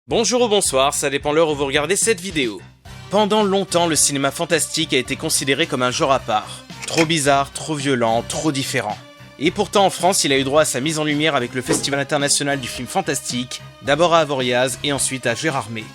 Bonjour ou bonsoir, ça dépend l'heure où vous regardez cette vidéo. Pendant longtemps, le cinéma fantastique a été considéré comme un genre à part. Trop bizarre, trop violent, trop différent. Et pourtant en France, il a eu droit à sa mise en lumière avec le Festival international du film fantastique, d'abord à Avoriaz et ensuite à Gérardmer.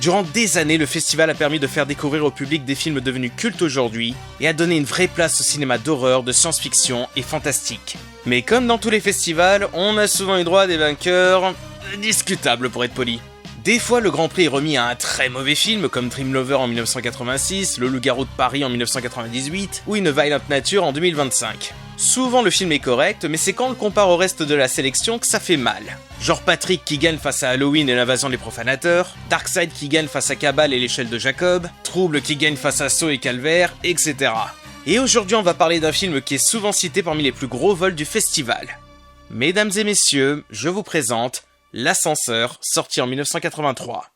Durant des années, le festival a permis de faire découvrir au public des films devenus cultes aujourd'hui et a donné une vraie place au cinéma d'horreur, de science-fiction et fantastique. Mais comme dans tous les festivals, on a souvent eu droit à des vainqueurs discutables pour être poli. Des fois, le Grand Prix est remis à un très mauvais film comme Dream Lover en 1986, Le Loup-garou de Paris en 1998 ou Une Violent Nature en 2025. Souvent le film est correct, mais c'est quand on le compare au reste de la sélection que ça fait mal. Genre Patrick qui gagne face à Halloween et l'invasion des profanateurs, Darkseid qui gagne face à Cabal et l'échelle de Jacob, Trouble qui gagne face à Saw et Calvaire, etc. Et aujourd'hui on va parler d'un film qui est souvent cité parmi les plus gros vols du festival. Mesdames et messieurs, je vous présente L'Ascenseur, sorti en 1983.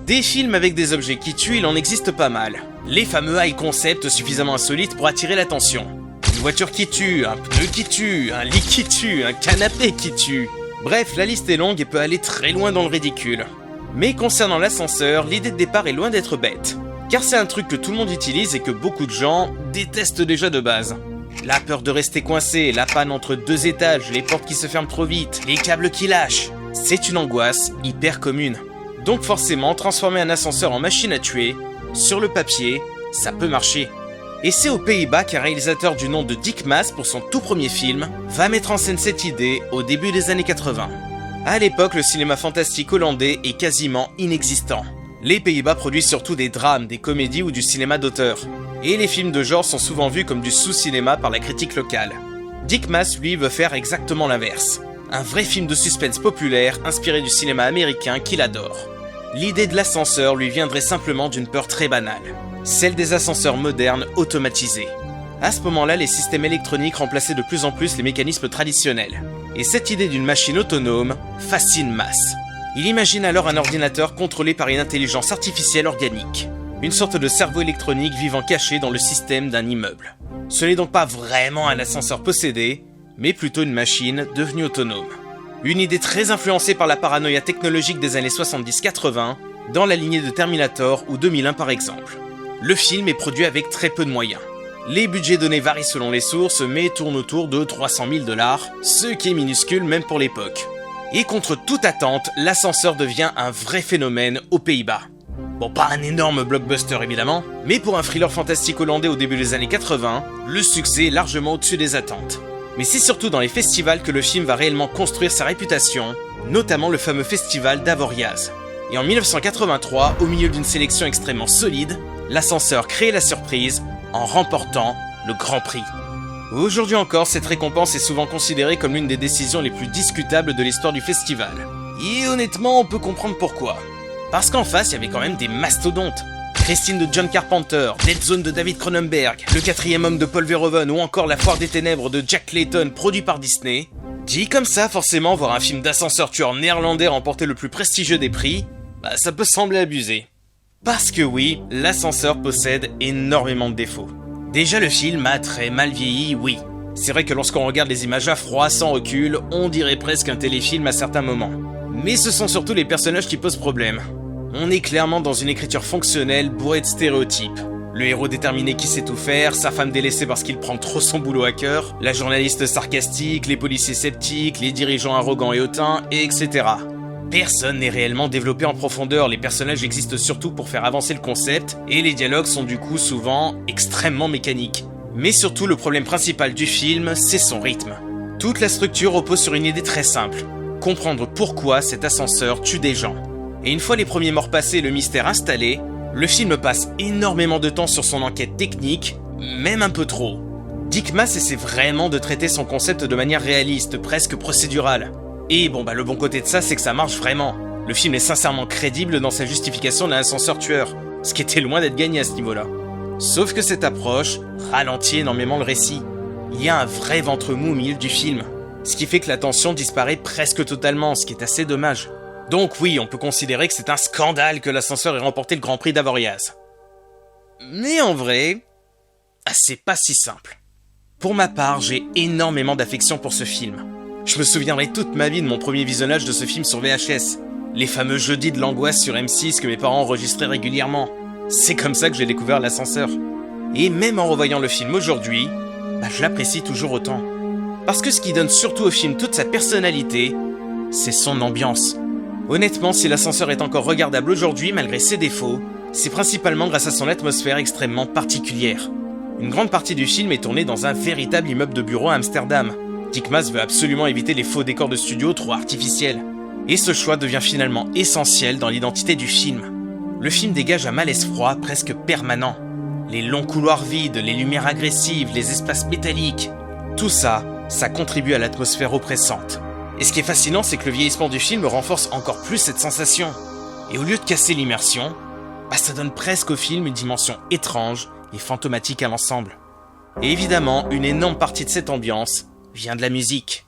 Des films avec des objets qui tuent, il en existe pas mal. Les fameux high concept suffisamment insolites pour attirer l'attention. Une voiture qui tue, un pneu qui tue, un lit qui tue, un canapé qui tue. Bref, la liste est longue et peut aller très loin dans le ridicule. Mais concernant l'ascenseur, l'idée de départ est loin d'être bête. Car c'est un truc que tout le monde utilise et que beaucoup de gens détestent déjà de base. La peur de rester coincé, la panne entre deux étages, les portes qui se ferment trop vite, les câbles qui lâchent. C'est une angoisse hyper commune. Donc forcément, transformer un ascenseur en machine à tuer, sur le papier, ça peut marcher. Et c'est aux Pays-Bas qu'un réalisateur du nom de Dick Maas, pour son tout premier film, va mettre en scène cette idée au début des années 80. À l'époque, le cinéma fantastique hollandais est quasiment inexistant. Les Pays-Bas produisent surtout des drames, des comédies ou du cinéma d'auteur. Et les films de genre sont souvent vus comme du sous-cinéma par la critique locale. Dick Maas, lui, veut faire exactement l'inverse. Un vrai film de suspense populaire, inspiré du cinéma américain qu'il adore. L'idée de l'ascenseur lui viendrait simplement d'une peur très banale. Celle des ascenseurs modernes automatisés. À ce moment-là, les systèmes électroniques remplaçaient de plus en plus les mécanismes traditionnels. Et cette idée d'une machine autonome fascine Maas. Il imagine alors un ordinateur contrôlé par une intelligence artificielle organique. Une sorte de cerveau électronique vivant caché dans le système d'un immeuble. Ce n'est donc pas vraiment un ascenseur possédé, mais plutôt une machine devenue autonome. Une idée très influencée par la paranoïa technologique des années 70-80, dans la lignée de Terminator ou 2001 par exemple. Le film est produit avec très peu de moyens. Les budgets donnés varient selon les sources, mais tournent autour de 300 000 $, ce qui est minuscule même pour l'époque. Et contre toute attente, l'ascenseur devient un vrai phénomène aux Pays-Bas. Bon, pas un énorme blockbuster évidemment, mais pour un thriller fantastique hollandais au début des années 80, le succès est largement au-dessus des attentes. Mais c'est surtout dans les festivals que le film va réellement construire sa réputation, notamment le fameux festival d'Avoriaz. Et en 1983, au milieu d'une sélection extrêmement solide, l'ascenseur crée la surprise en remportant le Grand Prix. Aujourd'hui encore, cette récompense est souvent considérée comme l'une des décisions les plus discutables de l'histoire du festival. Et honnêtement, on peut comprendre pourquoi. Parce qu'en face, il y avait quand même des mastodontes. Christine de John Carpenter, Dead Zone de David Cronenberg, Le quatrième homme de Paul Verhoeven ou encore La foire des ténèbres de Jack Clayton produit par Disney. Dit comme ça, forcément, voir un film d'ascenseur tueur néerlandais remporter le plus prestigieux des prix, ça peut sembler abusé. Parce que oui, l'ascenseur possède énormément de défauts. Déjà le film a très mal vieilli, oui. C'est vrai que lorsqu'on regarde les images à froid, sans recul, on dirait presque un téléfilm à certains moments. Mais ce sont surtout les personnages qui posent problème. On est clairement dans une écriture fonctionnelle bourrée de stéréotypes. Le héros déterminé qui sait tout faire, sa femme délaissée parce qu'il prend trop son boulot à cœur, la journaliste sarcastique, les policiers sceptiques, les dirigeants arrogants et hautains, etc. Personne n'est réellement développé en profondeur, les personnages existent surtout pour faire avancer le concept, et les dialogues sont du coup souvent extrêmement mécaniques. Mais surtout le problème principal du film, c'est son rythme. Toute la structure repose sur une idée très simple. Comprendre pourquoi cet ascenseur tue des gens. Et une fois les premiers morts passés et le mystère installé, le film passe énormément de temps sur son enquête technique, même un peu trop. Dick Maas essaie vraiment de traiter son concept de manière réaliste, presque procédurale. Et le bon côté de ça, c'est que ça marche vraiment. Le film est sincèrement crédible dans sa justification d'un ascenseur tueur, ce qui était loin d'être gagné à ce niveau-là. Sauf que cette approche ralentit énormément le récit. Il y a un vrai ventre mou au milieu du film, ce qui fait que la tension disparaît presque totalement, ce qui est assez dommage. Donc oui, on peut considérer que c'est un scandale que l'ascenseur ait remporté le Grand Prix d'Avoriaz. Mais en vrai, c'est pas si simple. Pour ma part, j'ai énormément d'affection pour ce film. Je me souviendrai toute ma vie de mon premier visionnage de ce film sur VHS. Les fameux jeudis de l'angoisse sur M6 que mes parents enregistraient régulièrement. C'est comme ça que j'ai découvert l'ascenseur. Et même en revoyant le film aujourd'hui, je l'apprécie toujours autant. Parce que ce qui donne surtout au film toute sa personnalité, c'est son ambiance. Honnêtement, si l'ascenseur est encore regardable aujourd'hui malgré ses défauts, c'est principalement grâce à son atmosphère extrêmement particulière. Une grande partie du film est tournée dans un véritable immeuble de bureau à Amsterdam. Dick Maas veut absolument éviter les faux décors de studio trop artificiels. Et ce choix devient finalement essentiel dans l'identité du film. Le film dégage un malaise froid presque permanent. Les longs couloirs vides, les lumières agressives, les espaces métalliques, tout ça contribue à l'atmosphère oppressante. Et ce qui est fascinant, c'est que le vieillissement du film renforce encore plus cette sensation. Et au lieu de casser l'immersion, ça donne presque au film une dimension étrange et fantomatique à l'ensemble. Et évidemment, une énorme partie de cette ambiance vient de la musique.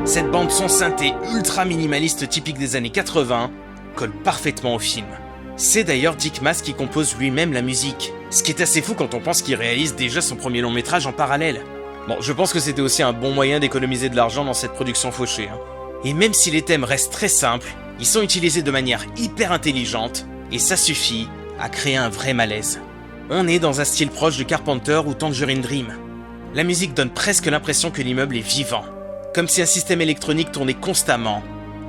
Cette bande-son synthé ultra minimaliste typique des années 80 colle parfaitement au film. C'est d'ailleurs Dick Maas qui compose lui-même la musique, ce qui est assez fou quand on pense qu'il réalise déjà son premier long métrage en parallèle. Bon, je pense que c'était aussi un bon moyen d'économiser de l'argent dans cette production fauchée. Et même si les thèmes restent très simples, ils sont utilisés de manière hyper intelligente, et ça suffit à créer un vrai malaise. On est dans un style proche de Carpenter ou Tangerine Dream. La musique donne presque l'impression que l'immeuble est vivant, comme si un système électronique tournait constamment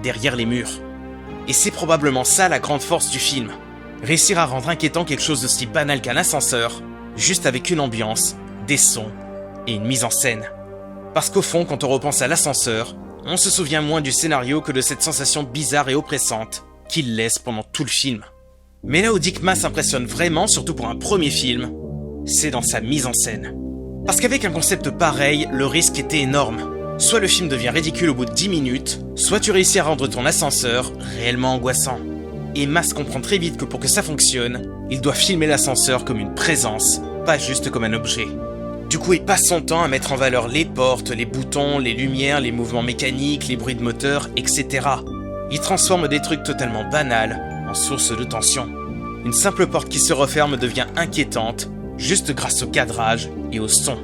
derrière les murs. Et c'est probablement ça la grande force du film. Réussir à rendre inquiétant quelque chose d'aussi banal qu'un ascenseur, juste avec une ambiance, des sons et une mise en scène. Parce qu'au fond, quand on repense à l'ascenseur, on se souvient moins du scénario que de cette sensation bizarre et oppressante qu'il laisse pendant tout le film. Mais là où Dick Maas impressionne vraiment, surtout pour un premier film, c'est dans sa mise en scène. Parce qu'avec un concept pareil, le risque était énorme. Soit le film devient ridicule au bout de 10 minutes, soit tu réussis à rendre ton ascenseur réellement angoissant. Et Maas comprend très vite que pour que ça fonctionne, il doit filmer l'ascenseur comme une présence, pas juste comme un objet. Du coup, il passe son temps à mettre en valeur les portes, les boutons, les lumières, les mouvements mécaniques, les bruits de moteur, etc. Il transforme des trucs totalement banals en source de tension. Une simple porte qui se referme devient inquiétante, juste grâce au cadrage et au son.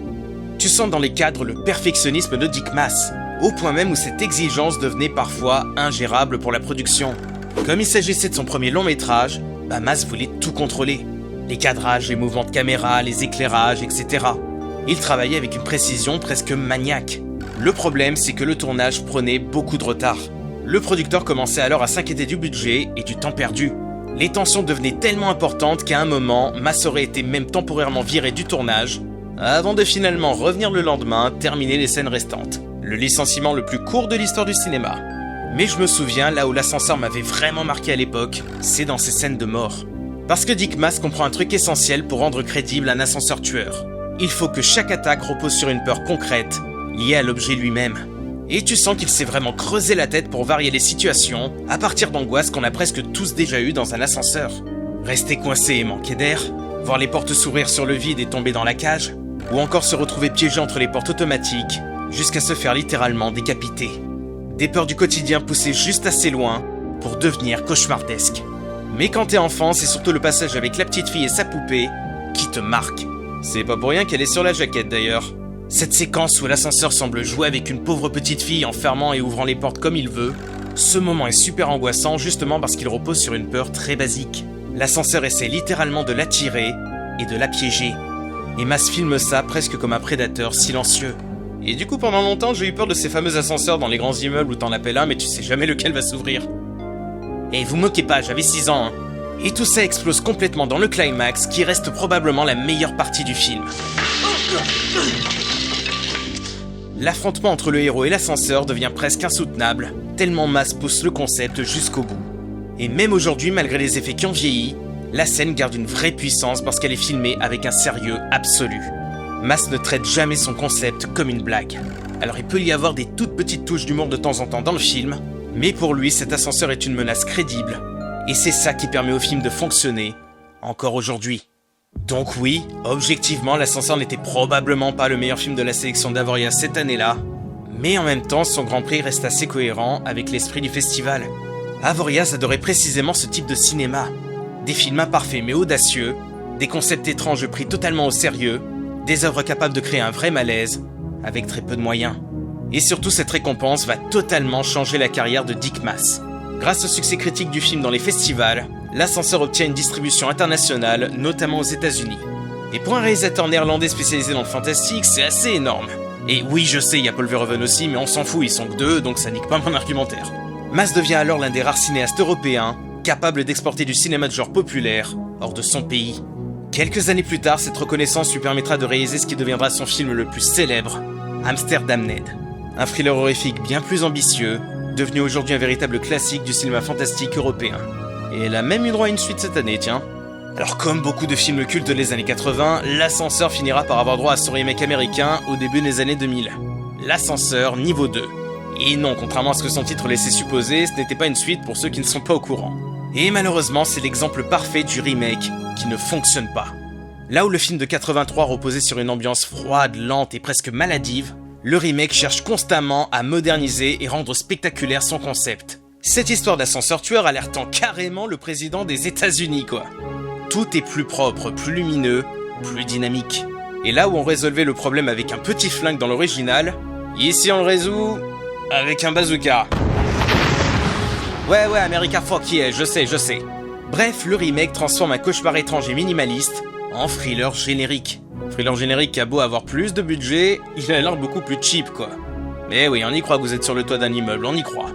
Tu sens dans les cadres le perfectionnisme de Dick Maas, au point même où cette exigence devenait parfois ingérable pour la production. Comme il s'agissait de son premier long métrage, Maas voulait tout contrôler. Les cadrages, les mouvements de caméra, les éclairages, etc. Il travaillait avec une précision presque maniaque. Le problème, c'est que le tournage prenait beaucoup de retard. Le producteur commençait alors à s'inquiéter du budget et du temps perdu. Les tensions devenaient tellement importantes qu'à un moment, Maas aurait été même temporairement viré du tournage, avant de finalement revenir le lendemain, terminer les scènes restantes. Le licenciement le plus court de l'histoire du cinéma. Mais je me souviens, là où l'ascenseur m'avait vraiment marqué à l'époque, c'est dans ces scènes de mort. Parce que Dick Maas comprend un truc essentiel pour rendre crédible un ascenseur tueur. Il faut que chaque attaque repose sur une peur concrète, liée à l'objet lui-même. Et tu sens qu'il s'est vraiment creusé la tête pour varier les situations, à partir d'angoisses qu'on a presque tous déjà eues dans un ascenseur. Rester coincé et manquer d'air, voir les portes s'ouvrir sur le vide et tomber dans la cage, ou encore se retrouver piégé entre les portes automatiques, jusqu'à se faire littéralement décapiter. Des peurs du quotidien poussées juste assez loin pour devenir cauchemardesques. Mais quand t'es enfant, c'est surtout le passage avec la petite fille et sa poupée qui te marque. C'est pas pour rien qu'elle est sur la jaquette d'ailleurs. Cette séquence où l'ascenseur semble jouer avec une pauvre petite fille en fermant et ouvrant les portes comme il veut, ce moment est super angoissant justement parce qu'il repose sur une peur très basique. L'ascenseur essaie littéralement de l'attirer et de la piéger. Et Maas filme ça presque comme un prédateur silencieux. Et du coup pendant longtemps j'ai eu peur de ces fameux ascenseurs dans les grands immeubles où t'en appelles un mais tu sais jamais lequel va s'ouvrir. Et vous moquez pas, j'avais 6 ans Et tout ça explose complètement dans le climax qui reste probablement la meilleure partie du film. L'affrontement entre le héros et l'ascenseur devient presque insoutenable, tellement Maas pousse le concept jusqu'au bout. Et même aujourd'hui, malgré les effets qui ont vieilli, la scène garde une vraie puissance parce qu'elle est filmée avec un sérieux absolu. Maas ne traite jamais son concept comme une blague. Alors il peut y avoir des toutes petites touches d'humour de temps en temps dans le film, mais pour lui cet ascenseur est une menace crédible, et c'est ça qui permet au film de fonctionner, encore aujourd'hui. Donc oui, objectivement, L'Ascenseur n'était probablement pas le meilleur film de la sélection d'Avoria cette année-là, mais en même temps, son Grand Prix reste assez cohérent avec l'esprit du festival. Avoriaz adorait précisément ce type de cinéma. Des films imparfaits mais audacieux, des concepts étranges pris totalement au sérieux, des œuvres capables de créer un vrai malaise, avec très peu de moyens. Et surtout, cette récompense va totalement changer la carrière de Dick Maas. Grâce au succès critique du film dans les festivals, L'Ascenseur obtient une distribution internationale, notamment aux États-Unis. Et pour un réalisateur néerlandais spécialisé dans le fantastique, c'est assez énorme. Et oui, je sais, il y a Paul Verhoeven aussi, mais on s'en fout, ils sont que deux, donc ça nique pas mon argumentaire. Maas devient alors l'un des rares cinéastes européens capables d'exporter du cinéma de genre populaire hors de son pays. Quelques années plus tard, cette reconnaissance lui permettra de réaliser ce qui deviendra son film le plus célèbre, Amsterdam Ned. Un thriller horrifique bien plus ambitieux, devenu aujourd'hui un véritable classique du cinéma fantastique européen. Et elle a même eu droit à une suite cette année, tiens. Alors comme beaucoup de films cultes des années 80, L'Ascenseur finira par avoir droit à son remake américain au début des années 2000. L'Ascenseur niveau 2. Et non, contrairement à ce que son titre laissait supposer, ce n'était pas une suite pour ceux qui ne sont pas au courant. Et malheureusement, c'est l'exemple parfait du remake qui ne fonctionne pas. Là où le film de 83 reposait sur une ambiance froide, lente et presque maladive, le remake cherche constamment à moderniser et rendre spectaculaire son concept. Cette histoire d'ascenseur tueur alertant carrément le président des États-Unis, quoi. Tout est plus propre, plus lumineux, plus dynamique. Et là où on résolvait le problème avec un petit flingue dans l'original, ici on le résout avec un bazooka. Ouais, America fuck yeah, je sais. Bref, le remake transforme un cauchemar étrange et minimaliste en thriller générique. Thriller générique qui a beau avoir plus de budget, il a l'air beaucoup plus cheap, quoi. Mais oui, on y croit que vous êtes sur le toit d'un immeuble, on y croit.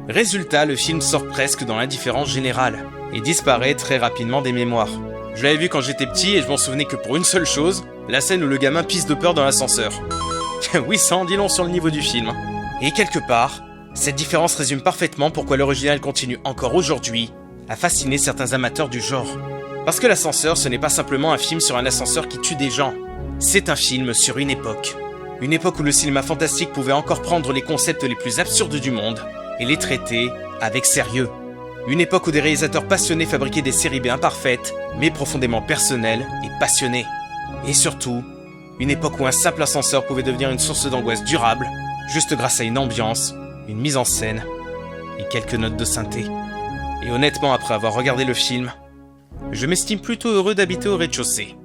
Résultat, le film sort presque dans l'indifférence générale et disparaît très rapidement des mémoires. Je l'avais vu quand j'étais petit et je m'en souvenais que pour une seule chose, la scène où le gamin pisse de peur dans l'ascenseur. Oui, ça en dit long sur le niveau du film. Et quelque part, cette différence résume parfaitement pourquoi l'original continue encore aujourd'hui à fasciner certains amateurs du genre. Parce que L'Ascenseur, ce n'est pas simplement un film sur un ascenseur qui tue des gens. C'est un film sur une époque. Une époque où le cinéma fantastique pouvait encore prendre les concepts les plus absurdes du monde et les traiter avec sérieux. Une époque où des réalisateurs passionnés fabriquaient des séries B imparfaites, mais profondément personnelles et passionnées. Et surtout, une époque où un simple ascenseur pouvait devenir une source d'angoisse durable, juste grâce à une ambiance, une mise en scène et quelques notes de synthé. Et honnêtement, après avoir regardé le film, je m'estime plutôt heureux d'habiter au rez-de-chaussée.